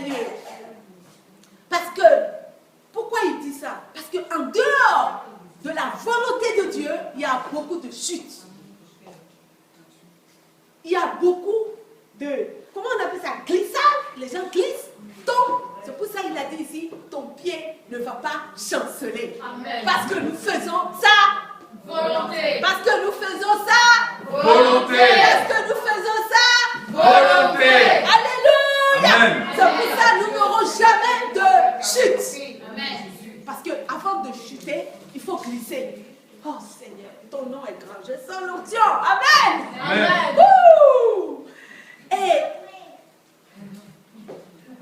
merveilleux. Parce que, pourquoi il dit ça? Parce qu'en dehors de la volonté de Dieu, il y a beaucoup de chutes. Il y a beaucoup de, comment on appelle ça, glissade. Les gens glissent, tombent. C'est pour ça qu'il a dit ici, ton pied ne va pas chanceler. Amen. Parce que nous faisons ça. Volonté. Parce que nous faisons ça. Volonté. Parce que nous faisons ça. Volonté. Alléluia. Amen. C'est pour ça que nous n'aurons jamais de chute. Amen. Parce qu'avant de chuter, il faut glisser. Oh Seigneur, ton nom est grand. Je sens l'onction. Amen. Amen. Ouh. Et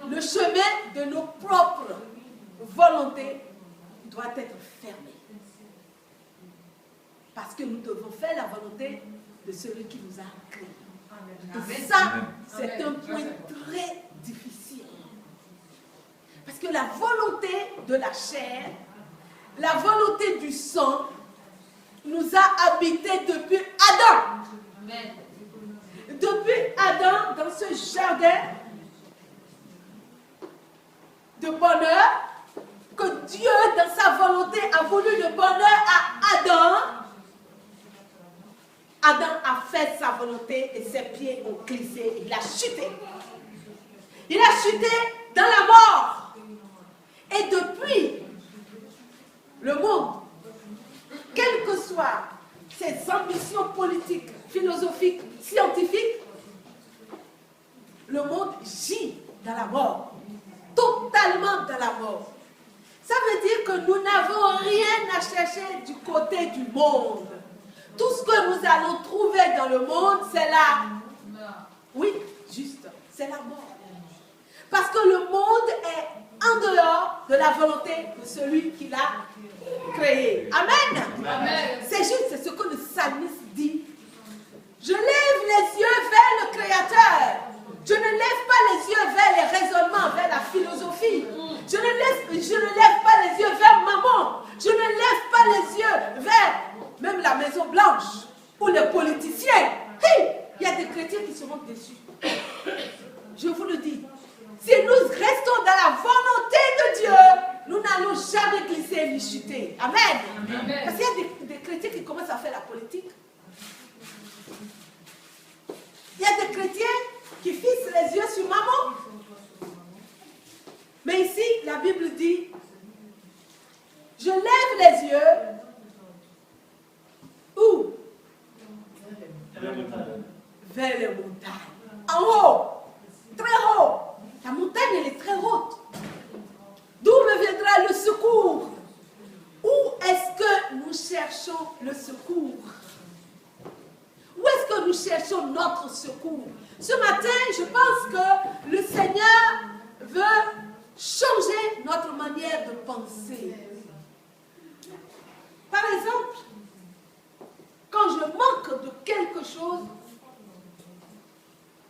le chemin de nos propres volontés doit être fermé. Parce que nous devons faire la volonté de celui qui nous a créés. Et ça, c'est un point très difficile. Parce que la volonté de la chair, la volonté du sang, nous a habités depuis Adam. Amen. Depuis Adam, dans ce jardin de bonheur, que Dieu, dans sa volonté, a voulu le bonheur à Adam. Adam a fait sa volonté et ses pieds ont glissé. Il a chuté. Il a chuté dans la mort. Et depuis, le monde, quelles que soient ses ambitions politiques, philosophiques, scientifiques, le monde gît dans la mort. Totalement dans la mort. Ça veut dire que nous n'avons rien à chercher du côté du monde. Tout ce que nous allons trouver dans le monde, c'est la... Oui, juste, c'est la mort. Parce que le monde est en dehors de la volonté de celui qui l'a créé. Amen. Amen. C'est juste, c'est ce que le psalmiste dit. Je lève les yeux vers le Créateur. Je ne lève pas les yeux vers les raisonnements, vers la philosophie. Je ne lève pas les yeux vers maman. Je ne lève pas les yeux vers même la Maison Blanche ou les politiciens. Hey, il y a des chrétiens qui seront déçus. Je vous le dis. Si nous restons dans la volonté de Dieu, nous n'allons jamais glisser ni chuter. Amen. Amen. Parce qu'il y a des chrétiens qui commencent à faire la politique. Il y a des chrétiens qui fixent les yeux sur maman. Mais ici, la Bible dit, je lève les yeux où? Vers les montagnes. En haut. Très haut. La montagne, elle est très haute. D'où me viendra le secours? Où est-ce que nous cherchons le secours? Où est-ce que nous cherchons notre secours? Ce matin, je pense que le Seigneur veut changer notre manière de penser. Par exemple, quand je manque de quelque chose,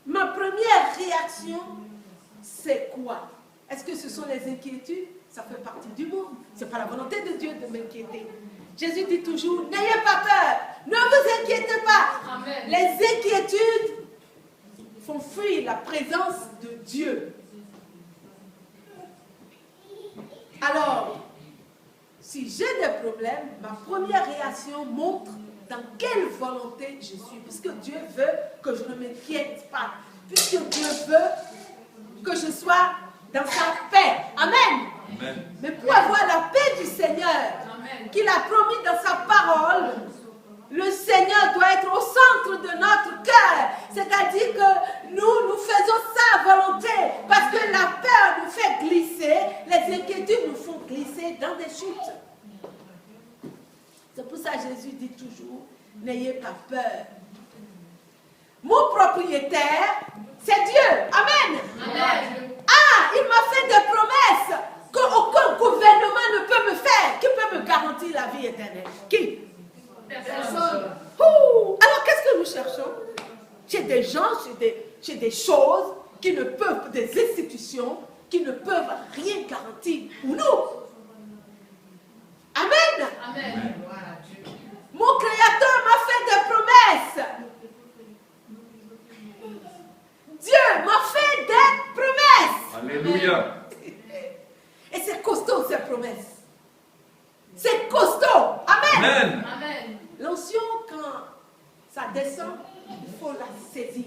ma première réaction, c'est quoi? Est-ce que ce sont les inquiétudes? Ça fait partie du monde. Ce n'est pas la volonté de Dieu de m'inquiéter. Jésus dit toujours, n'ayez pas peur, ne vous inquiétez pas. Amen. Les inquiétudes font fuir la présence de Dieu. Alors, si j'ai des problèmes, ma première réaction montre dans quelle volonté je suis. Puisque Dieu veut que je ne m'inquiète pas. Puisque Dieu veut que je sois dans sa paix. Amen. Amen. Mais pour avoir la paix du Seigneur, qu'il a promis dans sa parole, le Seigneur doit être au centre de notre cœur. C'est-à-dire que nous faisons sa volonté. Parce que la peur nous fait glisser, les inquiétudes nous font glisser dans des chutes. C'est pour ça que Jésus dit toujours, n'ayez pas peur. Mon propriétaire, c'est Dieu. Amen. Amen. Ah, il m'a fait des promesses qu'aucun gouvernement ne peut me faire. Qui peut me garantir la vie éternelle? Qui? Personne. Ouh. Alors qu'est-ce que nous cherchons? Chez des gens, chez des choses qui ne peuvent, des institutions qui ne peuvent rien garantir pour nous. Amen. Amen. Mon Créateur m'a fait des promesses. Dieu m'a fait des promesses. Alléluia. descend, il faut la saisir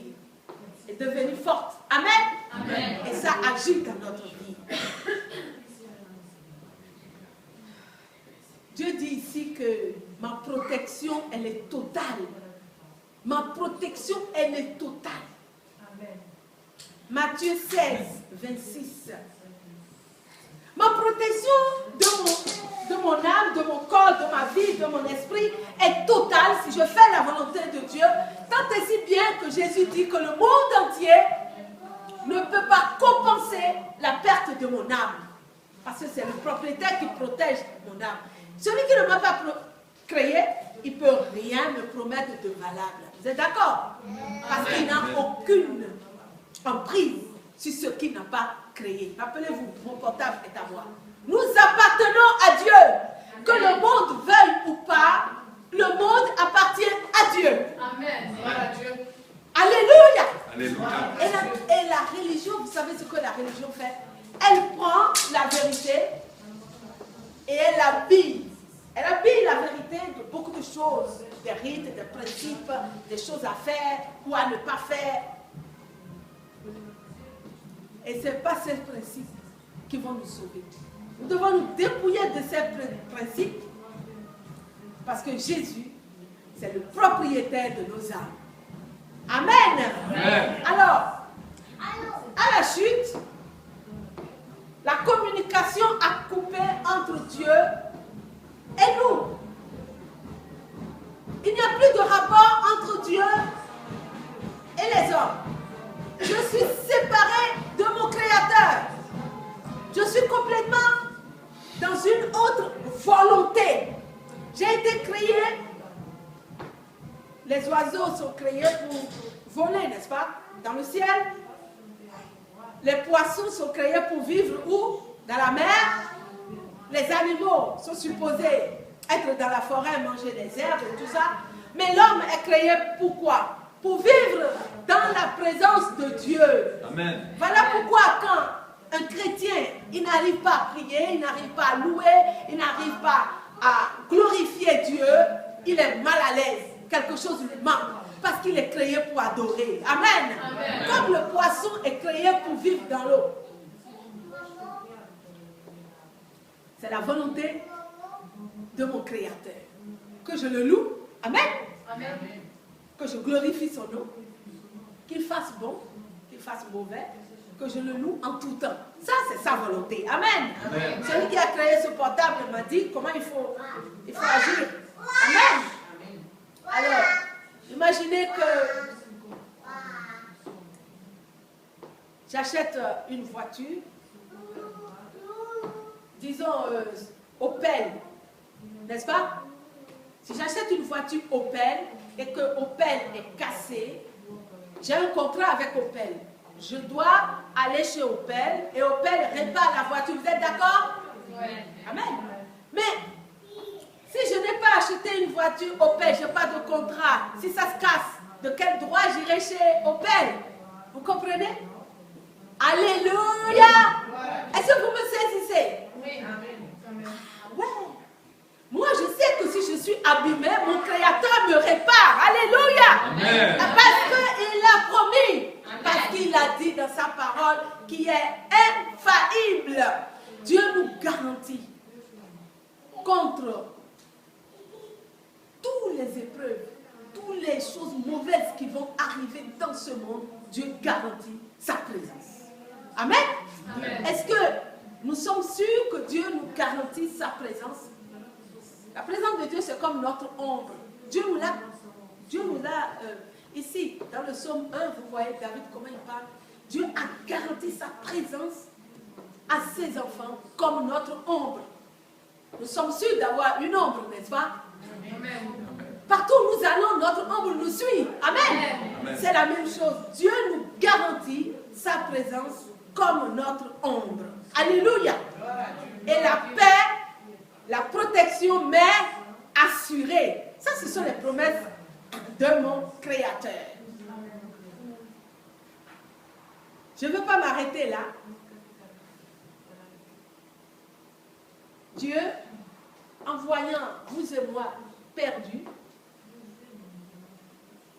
et devenir forte. Amen. Amen. Et ça agit dans notre vie. Dieu dit ici que ma protection, elle est totale. Ma protection, elle est totale. Matthieu 16, 26. Ma protection de mon âme, de mon corps, de ma vie, de mon esprit est totale si je fais la volonté de Dieu. Tant et si bien que Jésus dit que le monde entier ne peut pas compenser la perte de mon âme. Parce que c'est le propriétaire qui protège mon âme. Celui qui ne m'a pas créé, il ne peut rien me promettre de valable. Vous êtes d'accord? Parce qu'il n'a aucune emprise sur ce qu'il n'a pas créé. Rappelez-vous, mon portable est à moi. Nous appartenons à Dieu. Que le monde veuille ou pas, le monde appartient à Dieu. Amen. Voilà Dieu. Alléluia. Alléluia. Et la religion, vous savez ce que la religion fait? Elle prend la vérité et elle l'habille. Elle habille la vérité de beaucoup de choses, des rites, des principes, des choses à faire ou à ne pas faire. Et ce n'est pas ces principes qui vont nous sauver. Nous devons nous dépouiller de ces principes parce que Jésus, c'est le propriétaire de nos âmes. Amen. Amen. Alors, à la chute, la communication a coupé entre Dieu et nous. Il n'y a plus de rapport entre Dieu et les hommes. Je suis séparé de mon Créateur. Je suis complètement dans une autre volonté. J'ai été créé. Les oiseaux sont créés pour voler, n'est-ce pas? Dans le ciel. Les poissons sont créés pour vivre où? Dans la mer. Les animaux sont supposés être dans la forêt, manger des herbes et tout ça. Mais l'homme est créé pour quoi? Pour vivre dans la présence de Dieu. Amen. Voilà pourquoi quand un chrétien, il n'arrive pas à prier, il n'arrive pas à louer, il n'arrive pas à glorifier Dieu, il est mal à l'aise. Quelque chose lui manque. Parce qu'il est créé pour adorer. Amen. Amen. Comme le poisson est créé pour vivre dans l'eau. C'est la volonté de mon Créateur. Que je le loue. Amen. Amen. Que je glorifie son nom. Qu'il fasse bon, qu'il fasse mauvais. Que je le loue en tout temps. Ça, c'est sa volonté. Amen. Amen. Celui qui a créé ce portable m'a dit comment il faut agir. Amen. Alors, imaginez que j'achète une voiture, disons Opel, n'est-ce pas? Si j'achète une voiture Opel et que Opel est cassée, j'ai un contrat avec Opel. Je dois aller chez Opel et Opel répare la voiture. Vous êtes d'accord? Oui. Amen. Mais si je n'ai pas acheté une voiture Opel, je n'ai pas de contrat, si ça se casse, de quel droit j'irai chez Opel? Vous comprenez? Alléluia! Est-ce que vous me saisissez? Oui. Amen. Ouais. Moi, je sais que si je suis abîmé, mon Créateur me répare. Alléluia! Amen. Parce qu'il l'a promis. Amen. Parce qu'il a dit dans sa parole qui est infaillible. Dieu nous garantit contre toutes les épreuves, toutes les choses mauvaises qui vont arriver dans ce monde. Dieu garantit sa présence. Amen. Amen. Est-ce que nous sommes sûrs que Dieu nous garantit sa présence? La présence de Dieu, c'est comme notre ombre. Dieu nous l'a ici, dans le psaume 1, vous voyez David comment il parle. Dieu a garanti sa présence à ses enfants comme notre ombre. Nous sommes sûrs d'avoir une ombre, n'est-ce pas? Amen. Partout où nous allons, notre ombre nous suit. Amen. Amen. C'est la même chose. Dieu nous garantit sa présence comme notre ombre. Alléluia. Et la paix, la protection m'est assurée. Ça, ce sont les promesses de mon Créateur. Je ne veux pas m'arrêter là. Dieu, en voyant vous et moi perdus,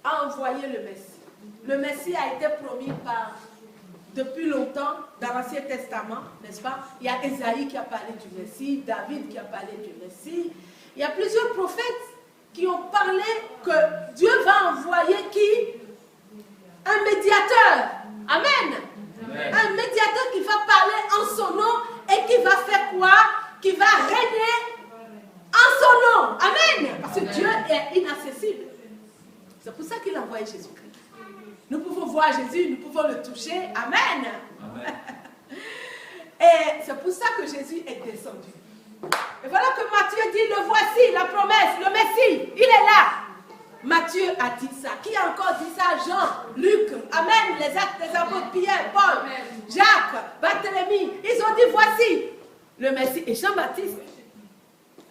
a envoyé le Messie. Le Messie a été promis depuis longtemps dans l'Ancien Testament, n'est-ce pas? Il y a Ésaïe qui a parlé du Messie, David qui a parlé du Messie. Il y a plusieurs prophètes qui ont parlé que Dieu va envoyer qui? Un médiateur. Amen. Amen. Un médiateur qui va parler en son nom et qui va faire quoi? Qui va régner en son nom. Amen. Parce que Dieu est inaccessible. C'est pour ça qu'il a envoyé Jésus-Christ. Nous pouvons voir Jésus, nous pouvons le toucher. Amen. Amen. Et c'est pour ça que Jésus est descendu. Et voilà que Matthieu dit, le voici, la promesse, le Messie, il est là. Matthieu a dit ça. Qui a encore dit ça? Jean, Luc, Amen, les actes des apôtres, Pierre, Paul, Jacques, Barthélemy. Ils ont dit, voici le Messie. Et Jean-Baptiste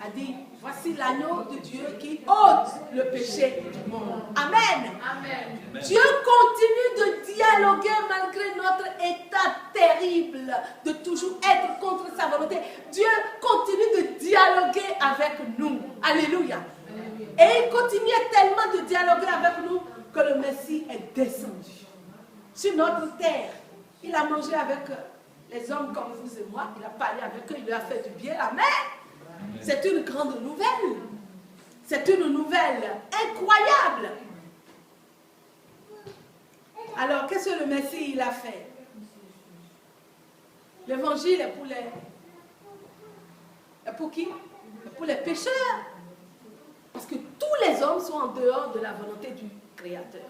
a dit, voici l'agneau de Dieu qui ôte le péché du monde. Amen. Amen. Dieu continue de dialoguer malgré notre état terrible, de toujours être contre sa volonté. Dieu continue de dialoguer avec nous. Alléluia. Et il continuait tellement de dialoguer avec nous que le Messie est descendu sur notre terre. Il a mangé avec les hommes comme vous et moi. Il a parlé avec eux, il leur a fait du bien. Amen. C'est une grande nouvelle. C'est une nouvelle incroyable. Alors, qu'est-ce que le Messie il a fait? L'évangile est pour qui? Pour les pécheurs. Parce que tous les hommes sont en dehors de la volonté du Créateur.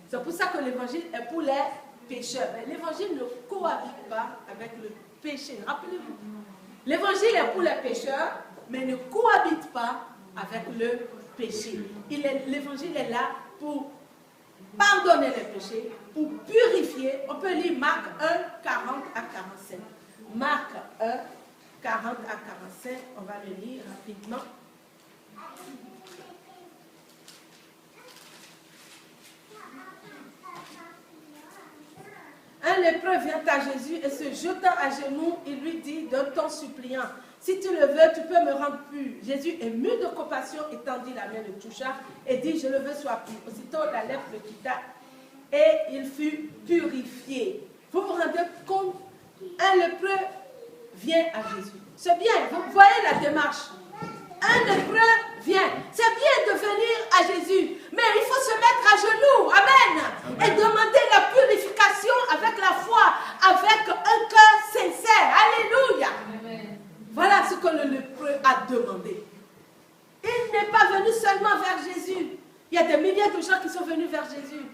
C'est pour ça que l'évangile est pour les pécheurs. Mais l'évangile ne cohabite pas avec le péché. Rappelez-vous. L'évangile est pour les pécheurs, mais ne cohabite pas avec le péché. L'évangile est là pour pardonner les péchés, pour purifier. On peut lire Marc 1, 40 à 45. Marc 1, 40 à 45, on va le lire rapidement. Un lépreux vient à Jésus et se jetant à genoux, il lui dit d'un ton suppliant, si tu le veux, tu peux me rendre pur. Jésus, ému de compassion, étendit la main, le toucha et dit, je le veux, sois pur. Aussitôt, la lèpre le quitta et il fut purifié. Vous vous rendez compte? Un lépreux vient à Jésus. C'est bien, vous voyez la démarche. Un lépreux vient. C'est bien de venir à Jésus, mais il faut se mettre à genoux. Amen. Amen. Et demander la purification avec la foi, avec un cœur sincère. Alléluia. Amen. Voilà ce que le lépreux a demandé. Il n'est pas venu seulement vers Jésus. Il y a des milliers de gens qui sont venus vers Jésus.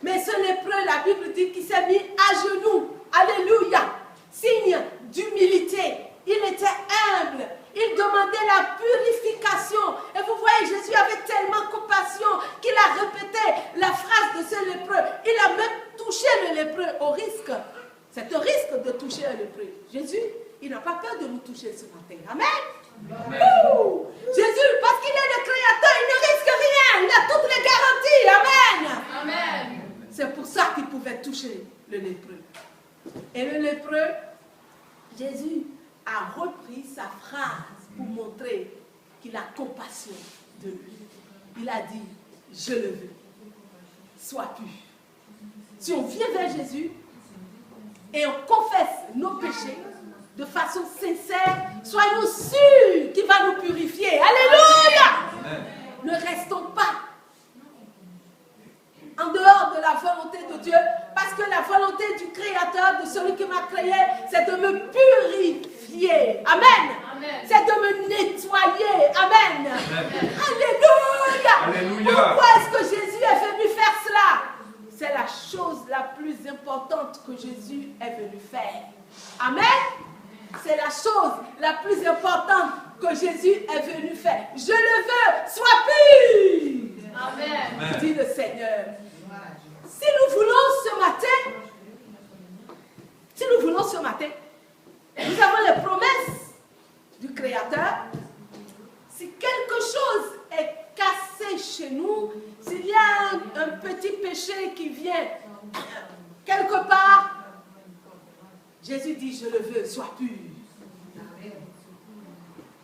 Mais ce lépreux, la Bible dit qu'il s'est mis à genoux. Alléluia. Signe d'humilité. Il était humble. Il demandait la purification. Et vous voyez, Jésus avait tellement compassion qu'il a répété la phrase de ce lépreux. Il a même touché le lépreux au risque. C'est un risque de toucher un lépreux. Jésus, il n'a pas peur de nous toucher ce matin. Amen. Amen. Jésus, parce qu'il est le Créateur, il ne risque rien. Il a toutes les garanties. Amen. Amen. C'est pour ça qu'il pouvait toucher le lépreux. Et le lépreux, Jésus a repris sa phrase pour montrer qu'il a compassion de lui. Il a dit, je le veux, sois pur. Si on vient vers Jésus et on confesse nos péchés de façon sincère, soyons sûrs qu'il va nous purifier. Alléluia! Amen. Ne restons pas en dehors de la volonté de Dieu, parce que la volonté du Créateur, de celui qui m'a créé, c'est de me purifier. Amen. Amen. C'est de me nettoyer. Amen. Amen. Alléluia. Alléluia. Pourquoi est-ce que Jésus est venu faire cela? C'est la chose la plus importante que Jésus est venu faire. Amen. C'est la chose la plus importante que Jésus est venu faire. Je le veux, sois pur. Amen. Dit le Seigneur. Si nous voulons ce matin, nous avons les promesses du Créateur. Si quelque chose est cassé chez nous, s'il y a un petit péché qui vient quelque part, Jésus dit, je le veux, sois pur.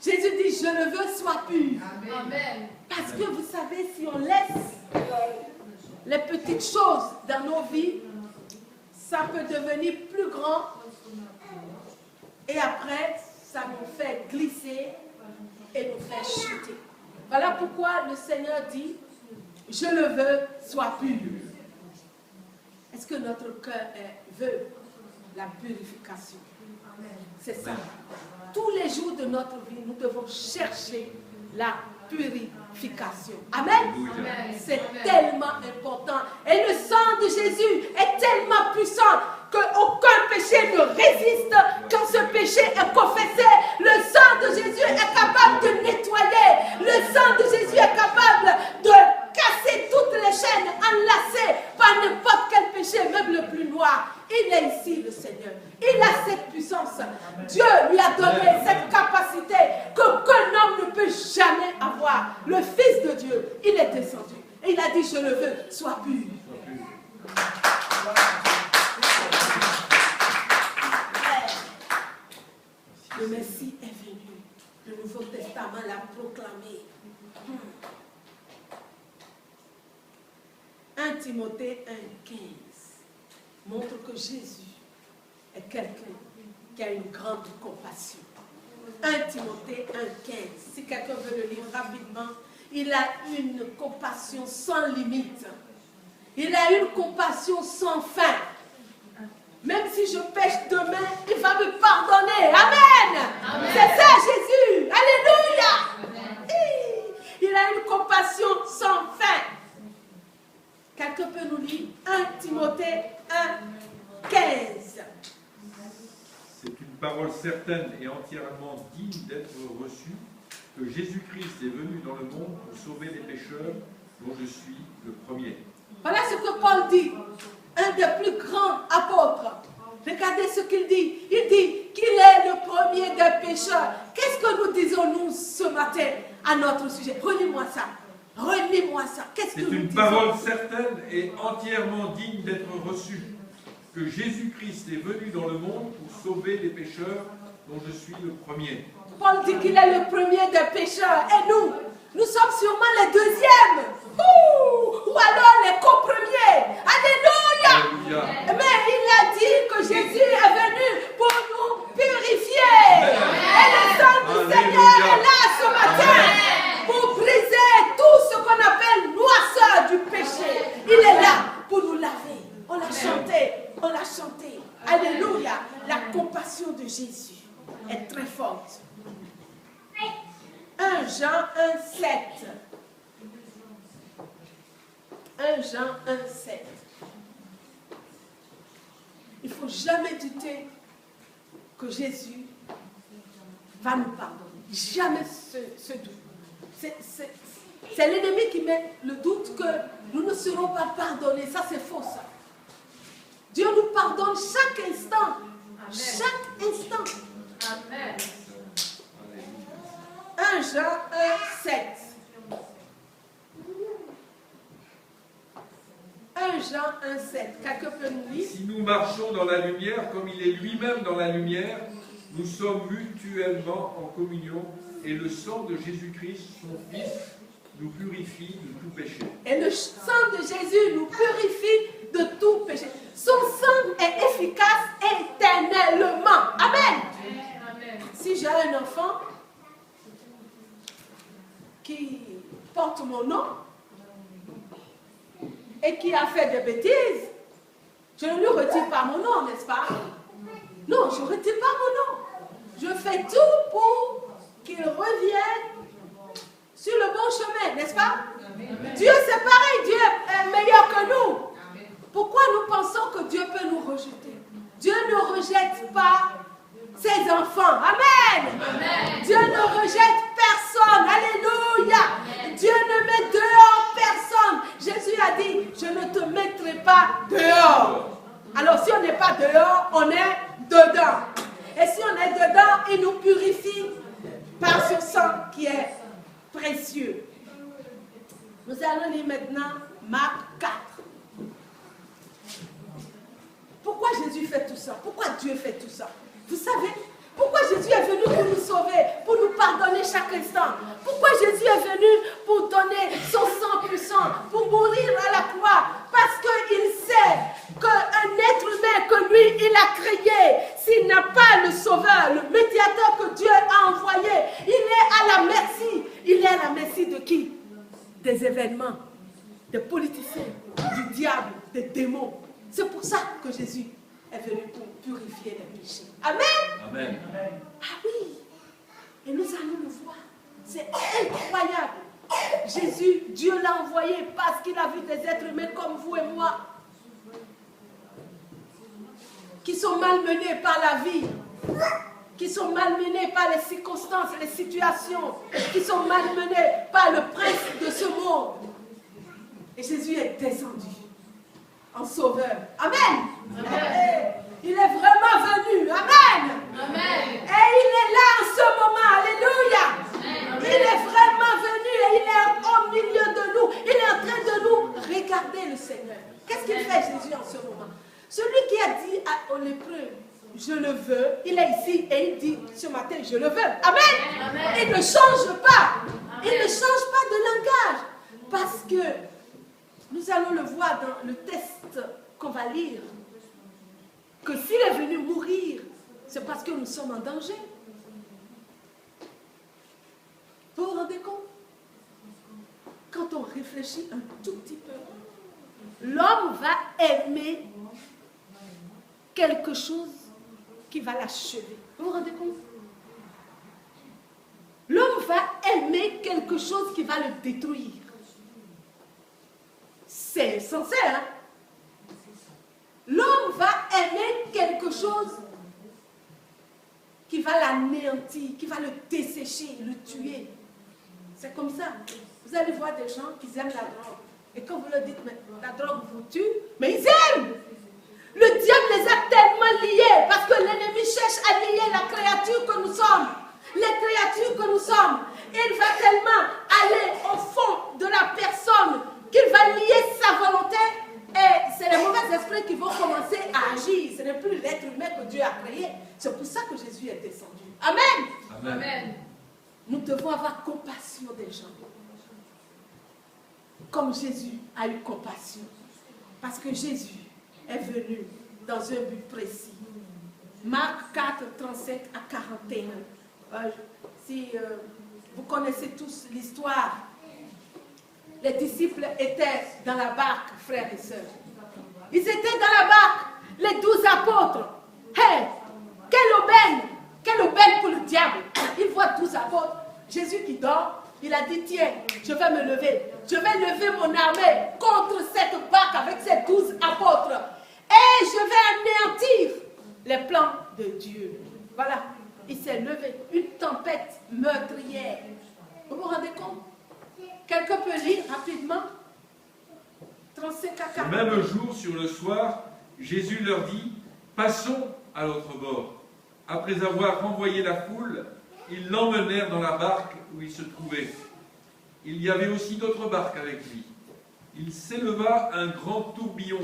Jésus dit, je le veux, sois pur. Amen. Parce que vous savez, si on laisse les petites choses dans nos vies, ça peut devenir plus grand et après, ça nous fait glisser et nous fait chuter. Voilà pourquoi le Seigneur dit, je le veux, sois pur. Est-ce que notre cœur veut la purification? C'est ça. Tous les jours de notre vie, nous devons chercher la purification. Amen. C'est tellement important. Et le sang de Jésus est tellement puissant qu'aucun péché ne résiste quand ce péché est confessé. Le sang de Jésus est capable de nettoyer. Le sang de Jésus est capable de casser toutes les chaînes enlacées par n'importe quel péché, même le plus noir. Il est ici, le Seigneur. Il a cette puissance. Dieu lui a donné cette capacité qu'aucun homme ne peut jamais avoir. Le Fils de Dieu, il est descendu. Et il a dit, je le veux, sois pur. Le Messie est venu. Le Nouveau Testament l'a proclamé. 1 Timothée 1,15 montre que Jésus est quelqu'un qui a une grande compassion. 1 Timothée 1,15. Si quelqu'un veut le lire rapidement, il a une compassion sans limite. Il a une compassion sans fin. Même si je pêche demain, il va me pardonner. Amen. Amen. C'est ça Jésus. Alléluia. Amen. Il a une compassion sans fin. Quelqu'un peut nous lire 1 Timothée 1,15. C'est une parole certaine et entièrement digne d'être reçue, que Jésus-Christ est venu dans le monde pour sauver les pécheurs, dont je suis le premier. Voilà ce que Paul dit, un des plus grands apôtres. Regardez ce qu'il dit. Il dit qu'il est le premier des pécheurs. Qu'est-ce que nous disons, nous, ce matin, à notre sujet? Relis-moi ça. Relis-moi ça. Qu'est-ce que nous disons? C'est une parole certaine et entièrement digne d'être reçue, que Jésus-Christ est venu dans le monde pour sauver les pécheurs, dont je suis le premier. Paul dit qu'il est le premier des pécheurs. Et nous sommes sûrement les deuxièmes. Ou alors les co-premiers. Alléluia. Mais il a dit que Jésus est venu pour nous purifier. Et le sang du Seigneur est là ce matin pour briser tout ce qu'on appelle noirceur du péché. Il est là pour nous laver. On l'a chanté. On l'a chanté. Alléluia. La compassion de Jésus est très forte. 1 Jean 1,7. 1 Jean 1,7. Il ne faut jamais douter que Jésus va nous pardonner. Jamais ce doute. C'est l'ennemi qui met le doute que nous ne serons pas pardonnés. Ça, c'est faux, ça. Dieu nous pardonne chaque instant. Amen. Chaque instant. Amen. 1 Jean 1,7. 1 Jean 1,7. Quelqu'un peut nous lire? Si nous marchons dans la lumière, comme il est lui-même dans la lumière, nous sommes mutuellement en communion, et le sang de Jésus-Christ, son Fils, nous purifie de tout péché. Et le sang de Jésus nous purifie de tout péché. Son sang est efficace éternellement. Amen. Amen. Si j'ai un enfant qui porte mon nom et qui a fait des bêtises, je ne lui retire pas mon nom, n'est-ce pas? Non, je ne retire pas mon nom. Je fais tout pour qu'il revienne sur le bon chemin, n'est-ce pas? Amen. Dieu, c'est pareil, Dieu est meilleur que nous. Amen. Pourquoi nous pensons que Dieu peut nous rejeter? Dieu ne rejette pas ses enfants. Amen. Amen. Dieu ne rejette personne. Alléluia. Amen. Dieu ne met dehors personne. Jésus a dit, je ne te mettrai pas dehors. Alors si on n'est pas dehors, on est dedans. Et si on est dedans, il nous purifie par ce sang qui est précieux. Nous allons lire maintenant Marc 4. Pourquoi Jésus fait tout ça? Pourquoi Dieu fait tout ça? Vous savez, pourquoi Jésus est venu pour nous sauver, pour nous pardonner chaque instant? Pourquoi Jésus est venu pour donner son sang puissant, pour mourir à la croix, diables, des démons. C'est pour ça que Jésus est venu pour purifier les péchés. Amen. Amen. Ah oui. Et nous allons le voir. C'est incroyable. Jésus, Dieu l'a envoyé parce qu'il a vu des êtres humains comme vous et moi, qui sont malmenés par la vie, qui sont malmenés par les circonstances, les situations, qui sont malmenés par le prince de ce monde. Et Jésus est descendu en sauveur. Amen. Amen. Il est vraiment venu. Amen. Amen. Et il est là en ce moment. Alléluia. Amen. Il est vraiment venu et il est au milieu de nous. Il est en train de nous regarder, le Seigneur. Qu'est-ce qu'il fait, Jésus, en ce moment? Celui qui a dit au lépreux, je le veux, il est ici et il dit ce matin, je le veux. Amen. Amen. Il ne change pas. Amen. Il ne change pas de langage. Parce que nous allons le voir dans le texte qu'on va lire. Que s'il est venu mourir, c'est parce que nous sommes en danger. Vous vous rendez compte? Quand on réfléchit un tout petit peu, l'homme va aimer quelque chose qui va l'achever. Vous vous rendez compte? L'homme va aimer quelque chose qui va le détruire. C'est censé, hein? L'homme va aimer quelque chose qui va l'anéantir, qui va le dessécher, le tuer. C'est comme ça. Vous allez voir des gens qui aiment la drogue. Et quand vous leur dites, mais la drogue vous tue, mais ils aiment. Le diable les a tellement liés parce que l'ennemi cherche à lier la créature que nous sommes. Les créatures que nous sommes. Il va tellement aller au fond de la personne qu'il va lier sa volonté. Et c'est les mauvais esprits qui vont commencer à agir. Ce n'est plus l'être humain que Dieu a créé. C'est pour ça que Jésus est descendu. Amen. Amen. Amen. Nous devons avoir compassion des gens. Comme Jésus a eu compassion. Parce que Jésus est venu dans un but précis. Marc 4, 35 à 41. Si vous connaissez tous l'histoire, les disciples étaient dans la barque, frères et sœurs. Ils étaient dans la barque, les 12 apôtres. Hey, quelle aubaine pour le diable. Il voit 12 apôtres. Jésus qui dort, il a dit, tiens, je vais me lever. Je vais lever mon armée contre cette barque avec ces 12 apôtres. Et je vais anéantir les plans de Dieu. Voilà, il s'est levé. Une tempête meurtrière. Vous vous rendez compte? Quelqu'un peut lire rapidement? 35 à 40. Le même jour, sur le soir, Jésus leur dit, passons à l'autre bord. Après avoir renvoyé la foule, ils l'emmenèrent dans la barque où il se trouvait. Il y avait aussi d'autres barques avec lui. Il s'éleva un grand tourbillon,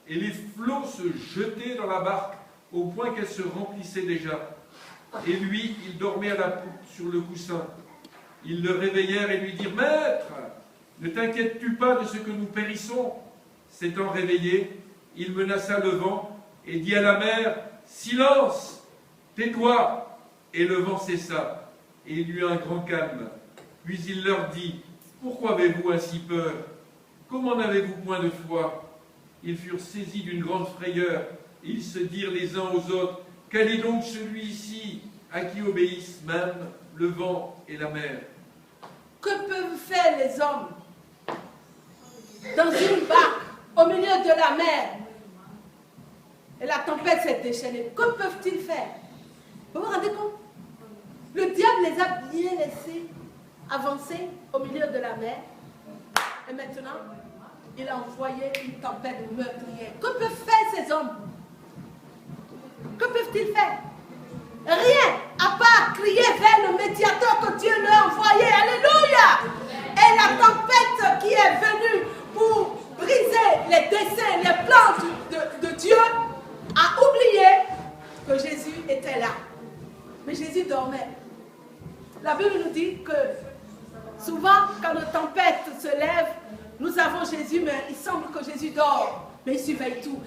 et les flots se jetaient dans la barque, au point qu'elle se remplissait déjà. Et lui, il dormait à la poupe sur le coussin. Ils le réveillèrent et lui dirent, « Maître, ne t'inquiètes-tu pas de ce que nous périssons ?» S'étant réveillé, il menaça le vent et dit à la mer, « Silence, tais-toi !» Et le vent cessa, et il y eut un grand calme. Puis il leur dit, « Pourquoi avez-vous ainsi peur? Comment n'avez-vous point de foi ?» Ils furent saisis d'une grande frayeur, et ils se dirent les uns aux autres, « Quel est donc celui-ci à qui obéissent même le vent et la mer ?» Que peuvent faire les hommes dans une barque au milieu de la mer? Et la tempête s'est déchaînée. Que peuvent-ils faire? Vous vous rendez compte? Le diable les a bien laissés avancer au milieu de la mer. Et maintenant, il a envoyé une tempête meurtrière. Que peuvent faire ces hommes? Que peuvent-ils faire? Rien, à part crier vers le médiateur que Dieu leur a envoyé. Alléluia! Et la tempête qui est venue pour briser les desseins, les plans de Dieu, a oublié que Jésus était là. Mais Jésus dormait. La Bible nous dit que souvent, quand nos tempêtes se lèvent, nous avons Jésus, mais il semble que Jésus dort. Mais il surveille tout.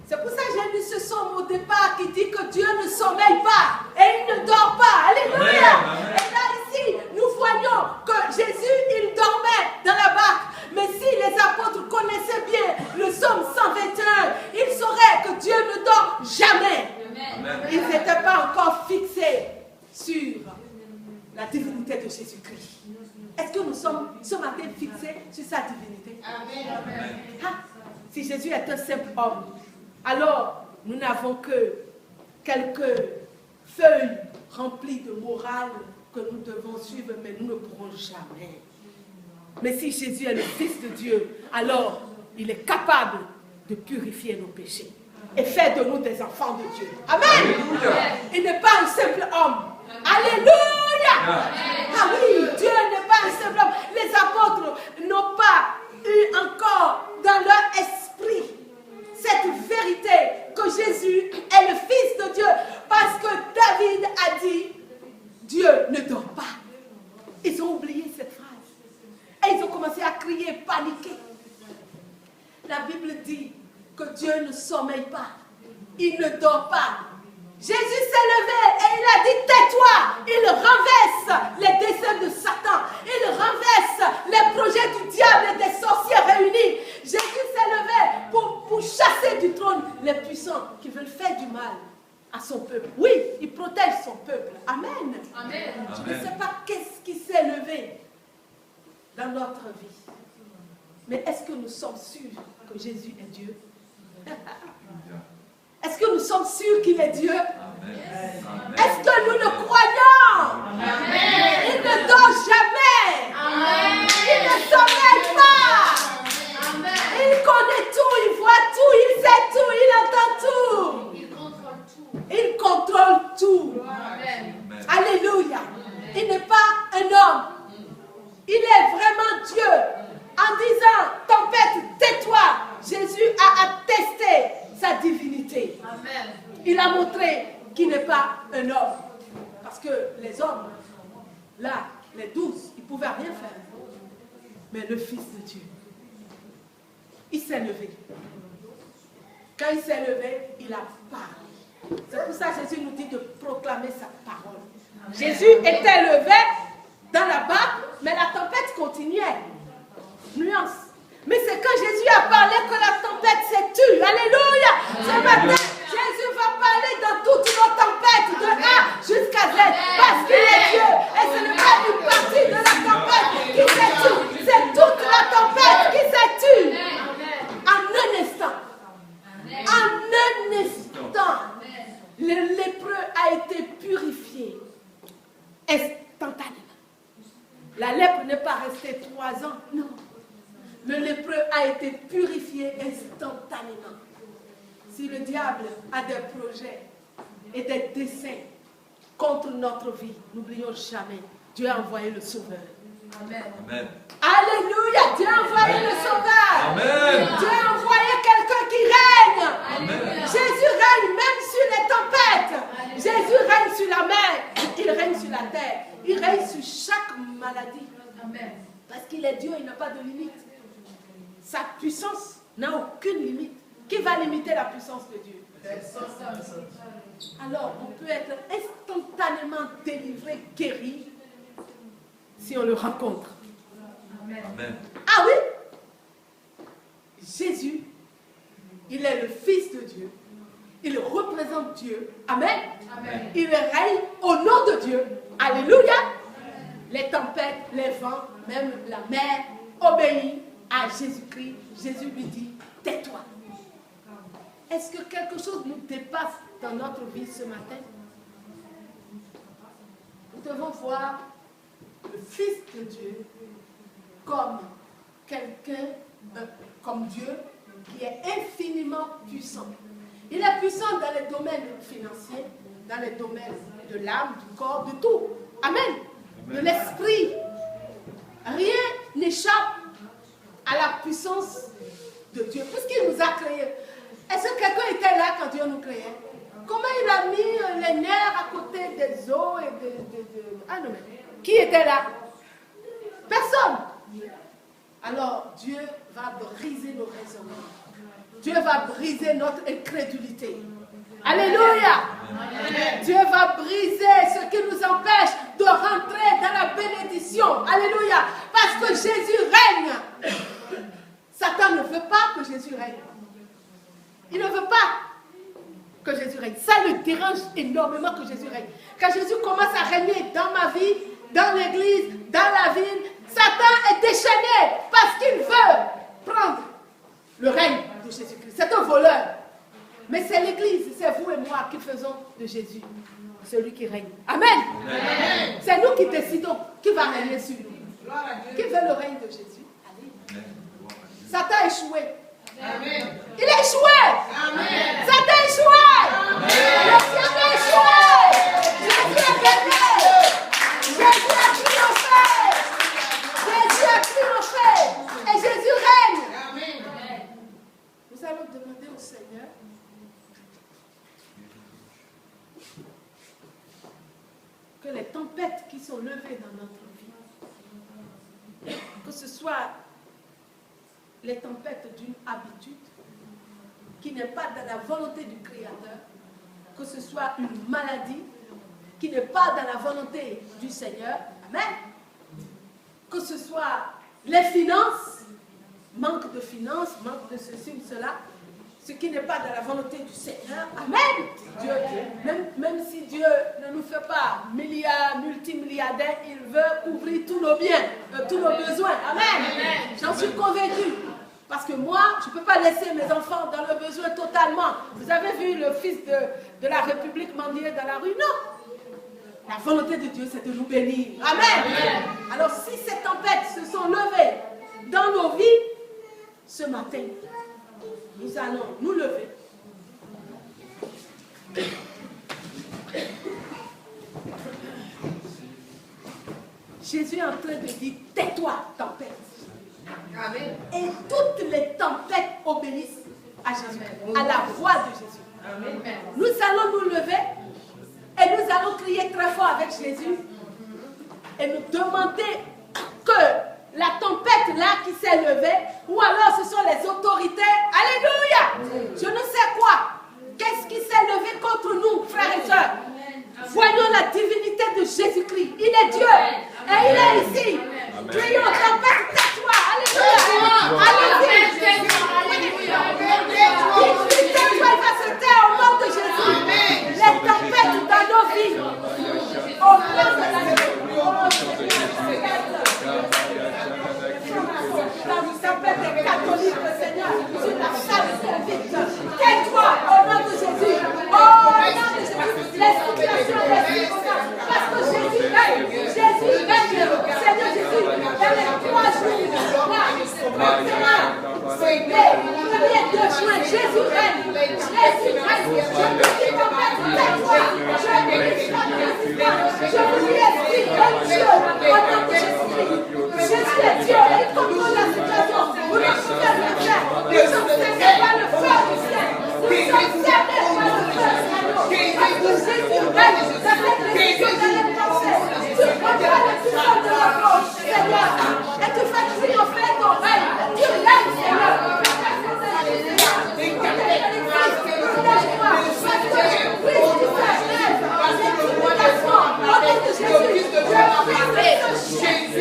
C'est pour ça que j'ai lu ce psaume au départ qui dit que Dieu ne sommeille pas et il ne dort pas. Alléluia. Amen. Et là, ici, nous voyons que Jésus, il dormait dans la barque. Mais si les apôtres connaissaient bien le divinité de Jésus-Christ. Est-ce que nous sommes ce matin fixés sur sa divinité? Amen. Ah, si Jésus est un simple homme, alors nous n'avons que quelques feuilles remplies de morale que nous devons suivre, mais nous ne pourrons jamais. Mais si Jésus est le Fils de Dieu, alors il est capable de purifier nos péchés et faire de nous des enfants de Dieu. Amen. Alléluia. Il n'est pas un simple homme. Alléluia. Ah oui, Dieu n'est pas un simple homme. Les apôtres n'ont pas eu encore dans leur esprit cette vérité que Jésus est le Fils de Dieu. Parce que David a dit, Dieu ne dort pas. Ils ont oublié cette phrase. Et ils ont commencé à crier, paniquer. La Bible dit que Dieu ne sommeille pas. Il ne dort pas. Jésus s'est levé et il a dit, tais-toi. Il renverse les desseins de Satan. Il renverse les projets du diable et des sorciers réunis. Jésus s'est levé pour chasser du trône les puissants qui veulent faire du mal à son peuple. Oui, il protège son peuple. Amen. Amen. Je ne sais pas qu'est-ce qui s'est levé dans notre vie. Mais est-ce que nous sommes sûrs que Jésus est Dieu? Est-ce que nous sommes sûrs qu'il est Dieu? Amen. Est-ce que nous le croyons? Amen. Il ne dort jamais. Amen. Il ne sommeille pas. Amen. Il connaît tout, il voit tout, il sait tout, il entend tout. Il contrôle tout. Il contrôle tout. Amen. Alléluia. Il n'est pas un homme. Il est vraiment Dieu. En disant, tempête, tais-toi, Jésus a attesté sa divinité. Amen. Il a montré qu'il n'est pas un homme. Parce que les hommes, là, les 12, ils ne pouvaient rien faire. Mais le Fils de Dieu, il s'est levé. Quand il s'est levé, il a parlé. C'est pour ça que Jésus nous dit de proclamer sa parole. Jésus était levé dans la barque, mais la tempête continuait. Nuance. Mais c'est quand Jésus a parlé que la tempête s'est tue. Alléluia. Ce matin, Jésus va parler dans toutes nos tempêtes, de A jusqu'à Z, parce qu'il est Dieu. Et ce n'est pas une partie de la tempête qui s'est tue. C'est toute la tempête qui s'est tue. En un instant. En un instant. Le lépreux a été purifié instantanément. La lèpre n'est pas restée 3 ans, non. Le lépreux a été purifié instantanément. Si le diable a des projets et des desseins contre notre vie, n'oublions jamais, Dieu a envoyé le Sauveur. Amen. Amen. Alléluia, Dieu a envoyé le Sauveur. Amen. Dieu a envoyé quelqu'un qui règne. Amen. Jésus règne même sur les tempêtes. Jésus règne sur la mer. Il règne sur la terre. Il règne sur chaque maladie. Amen. Parce qu'il est Dieu, il n'a pas de limite. Sa puissance n'a aucune limite. Qui va limiter la puissance de Dieu? Alors, on peut être instantanément délivré, guéri, si on le rencontre. Amen. Ah oui? Jésus, il est le Fils de Dieu. Il représente Dieu. Amen. Amen. Il règne au nom de Dieu. Alléluia. Les tempêtes, les vents, même la mer obéit à Jésus-Christ. Jésus lui dit, tais-toi. Est-ce que quelque chose nous dépasse dans notre vie ce matin? Nous devons voir le Fils de Dieu comme quelqu'un, comme Dieu, qui est infiniment puissant. Il est puissant dans les domaines financiers, dans les domaines de l'âme, du corps, de tout. Amen. De l'esprit. Rien n'échappe à la puissance de Dieu, puisqu'il nous a créés. Est-ce que quelqu'un était là quand Dieu nous créait? Comment il a mis les nerfs à côté des os et de... Ah non, mais qui était là? Personne. Alors Dieu va briser nos raisonnements. Dieu va briser notre incrédulité. Alléluia. Amen. Dieu va briser ce qui nous empêche de rentrer dans la bénédiction. Alléluia. Parce que Jésus règne. Satan ne veut pas que Jésus règne. Il ne veut pas que Jésus règne. Ça le dérange énormément que Jésus règne. Quand Jésus commence à régner dans ma vie, dans l'église, dans la ville. Satan est déchaîné parce qu'il veut prendre le règne de Jésus-Christ. C'est un voleur. Mais c'est l'église, c'est vous et moi qui faisons de Jésus celui qui règne. Amen. Amen. C'est nous qui décidons qui va régner sur nous. Qui veut le règne de Jésus? Allez. Satan a échoué. Amen. Il a échoué. Amen. Satan a échoué. Amen. Le ciel a échoué. Jésus a gagné. Jésus a triomphé. Jésus a triomphé. Et Jésus règne. Amen. Nous allons demander au Seigneur que les tempêtes qui sont levées dans notre vie, que ce soit les tempêtes d'une habitude qui n'est pas dans la volonté du Créateur, que ce soit une maladie qui n'est pas dans la volonté du Seigneur, amen, que ce soit les finances, manque de finances, manque de ceci ou cela, ce qui n'est pas dans la volonté du Seigneur, amen. Dieu, même si Dieu ne nous fait pas milliards, multimilliardaires, il veut couvrir tous nos biens, tous nos besoins, amen. J'en suis convaincue. Parce que moi, je ne peux pas laisser mes enfants dans le besoin totalement. Vous avez vu le fils de la République mendier dans la rue? Non. La volonté de Dieu, c'est de nous bénir. Amen. Amen. Alors, si ces tempêtes se sont levées dans nos vies, ce matin, nous allons nous lever. Jésus est en train de dire, tais-toi, tempête. Amen. Et toutes les tempêtes obéissent à Jésus, à la voix de Jésus. Amen. Nous allons nous lever et nous allons crier très fort avec Jésus et nous demander que la tempête là qui s'est levée, ou alors ce sont les autorités, alléluia, je ne sais quoi, qu'est-ce qui s'est levé contre nous, frères et sœurs. Voyons la divinité de Jésus-Christ. Il est Dieu et il est ici. Crions, tempête, tais-toi. Alléluia. Allez-y. Tais-toi, il va se taire au nom de Jésus. Les tempêtes dans nos vies. Au nom de la tempête des catholiques, Seigneur, sur la salle vite. Tais-toi au nom de Jésus. Au nom de Jésus. Les situations, les circonstances. Parce que Jésus règne. Jésus règne. Seigneur Jésus, dans les 3 jours, là, le 1er 2 juin, Jésus règne. Jésus règne. Je vous dis de mettre tais-toi. Je vous dis, esprit de Dieu, au nom de Jésus-Christ. Jésus est Dieu, il contrôle la situation. Vous ne pouvez rien faire. Nous sommes cernés par le feu du ciel. Nous sommes cernés par le feu du ciel. Parce que Jésus règne. Ça fait que les yeux dans les pensées. Tu contrôles le puissant de la gauche, Seigneur. Et tu fais triompher ton règne. Tu règnes, Seigneur. Jésus,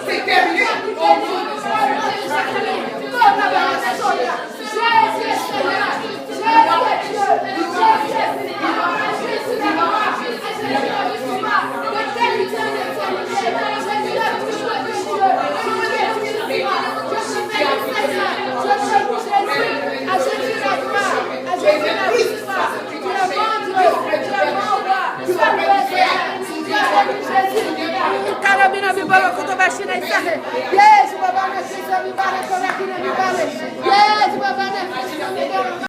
C'est terminé. Carabina bibalo kutobashina isahe. Yes, baba na sisa bibale kona kina bibale. Yes, baba na sisa bibale.